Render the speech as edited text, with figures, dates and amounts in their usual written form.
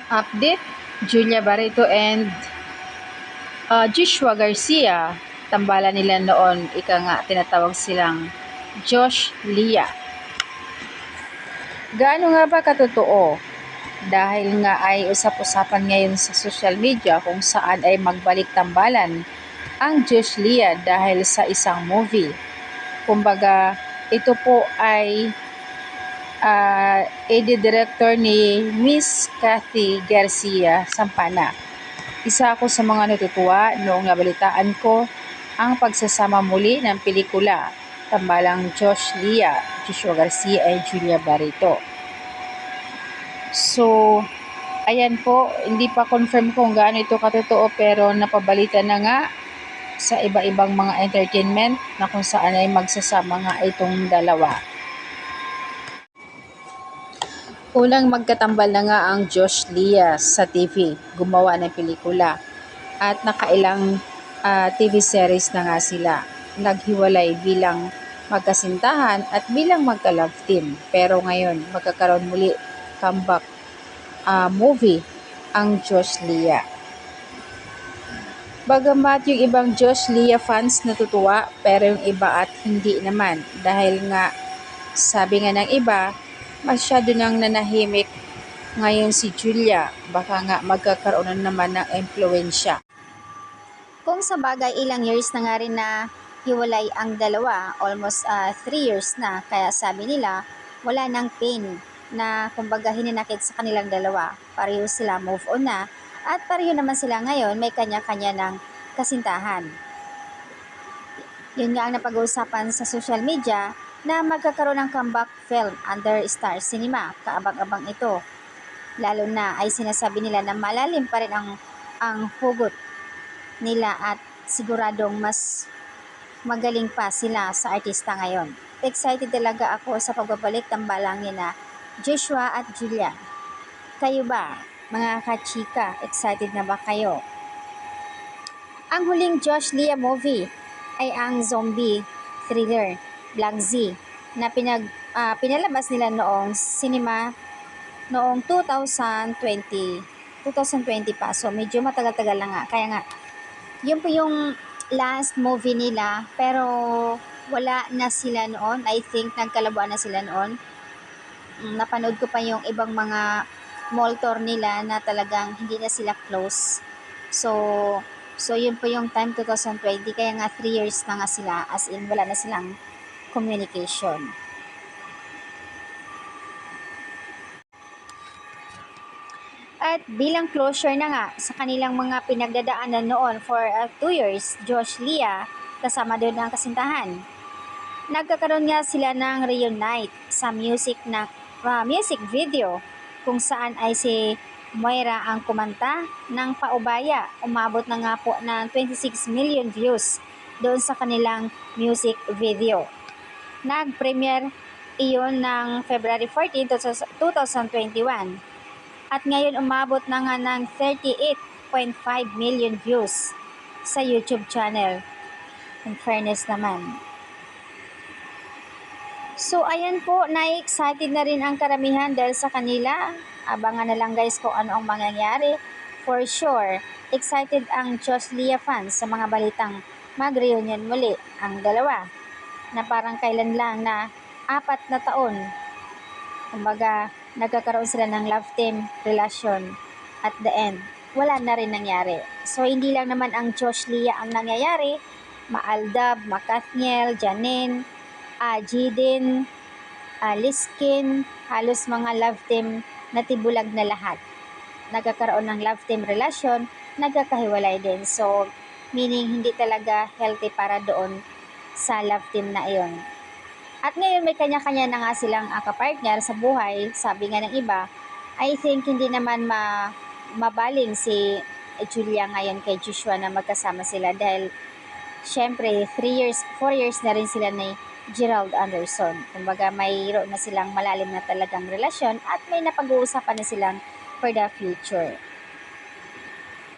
Update, Julia Barreto and Joshua Garcia, tambalan nila noon, ika nga tinatawag silang Josh Lia. Gaano nga ba katotoo? Dahil nga ay usap-usapan ngayon sa social media kung saan ay magbalik tambalan ang Josh Lia dahil sa isang movie. Kumbaga, ito po ay edit director ni Miss Kathy Garcia Sampana. Isa ako sa mga natutuwa noong nabalitaan ko ang pagsasama muli ng pelikula tambalang Josh Lia, Joshua Garcia at Julia Barreto. So, ayan po, hindi pa confirm kung gaano ito katotoo pero napabalita na nga sa iba-ibang mga entertainment na kung saan ay magsasama nga itong dalawa. Unang magkatambal na nga ang Josh Lia sa TV, gumawa ng pelikula at nakailang TV series na nga sila. Naghiwalay bilang magkasintahan at bilang magka-love team. Pero ngayon, magkakaroon muli comeback movie ang Josh Lia. Bagamat yung ibang Josh Lia fans natutuwa, pero yung iba at hindi naman. Dahil nga, sabi nga ng iba, masyado nang nanahimik ngayon si Julia. Baka nga magkakaroon na naman ng impluwensya. Kung sa bagay, ilang years na nga rin na hiwalay ang dalawa, almost 3 years na, kaya sabi nila, wala nang pain na kumbaga hininakit sa kanilang dalawa. Pareho sila move on na, at pareho naman sila ngayon may kanya-kanya ng kasintahan. Yun nga ang napag-uusapan sa social media na magkakaroon ng comeback film under Star Cinema. Kaabang-abang ito. Lalo na ay sinasabi nila na malalim pa rin ang hugot nila at siguradong mas magaling pa sila sa artista ngayon. Excited talaga ako sa pagbabalik tambalang nila Joshua at Julia. Kayo ba, mga kachika, excited na ba kayo? Ang huling Josh Lia movie ay ang zombie thriller Black Z na pinalabas nila noong cinema noong 2020 pa. So medyo matagal-tagal na nga. Kaya nga, yun po yung last movie nila, pero wala na sila noon. I think nagkalabuan na sila noon. Napanood ko pa yung ibang mga mall tour nila na talagang hindi na sila close. So yun po yung time 2020, kaya nga 3 years na nga sila, as in wala na silang communication. At bilang closure na nga sa kanilang mga pinagdadaanan noon for 2 years, Josh Lia, kasama doon ang kasintahan. Nagkakaroon nga sila ng reunite sa music video kung saan ay si Moira ang kumanta ng paubaya. Umabot na nga po ng 26 million views doon sa kanilang music video. Nag-premiere iyon ng February 14, 2021. At ngayon umabot na nga ng 38.5 million views sa YouTube channel. In fairness naman. So ayan po, na-excited na rin ang karamihan dahil sa kanila. Abangan na lang guys kung ano ang mangyayari. For sure, excited ang Josh Lia fans sa mga balitang mag-reunion muli ang dalawa. Na parang kailan lang na 4 na taon. Kumbaga, nagkakaroon sila ng love team relasyon at the end, wala na rin nangyari. So, hindi lang naman ang Josh Lia ang nangyayari. Maaldab, Makathniel, Janine, Jiden, Liskin, halos mga love team na tibulag na lahat. Nagkakaroon ng love team relasyon, nagkakahiwalay din. So, meaning hindi talaga healthy para doon sa love team na iyon. At ngayon may kanya-kanya na nga silang kapartner sa buhay. Sabi nga ng iba, I think hindi naman mabaling si Julia ngayon kay Joshua na magkasama sila dahil syempre 4 years na rin sila ni Gerald Anderson. Kumbaga mayroon na silang malalim na talagang relasyon at may napag-uusapan na silang for the future.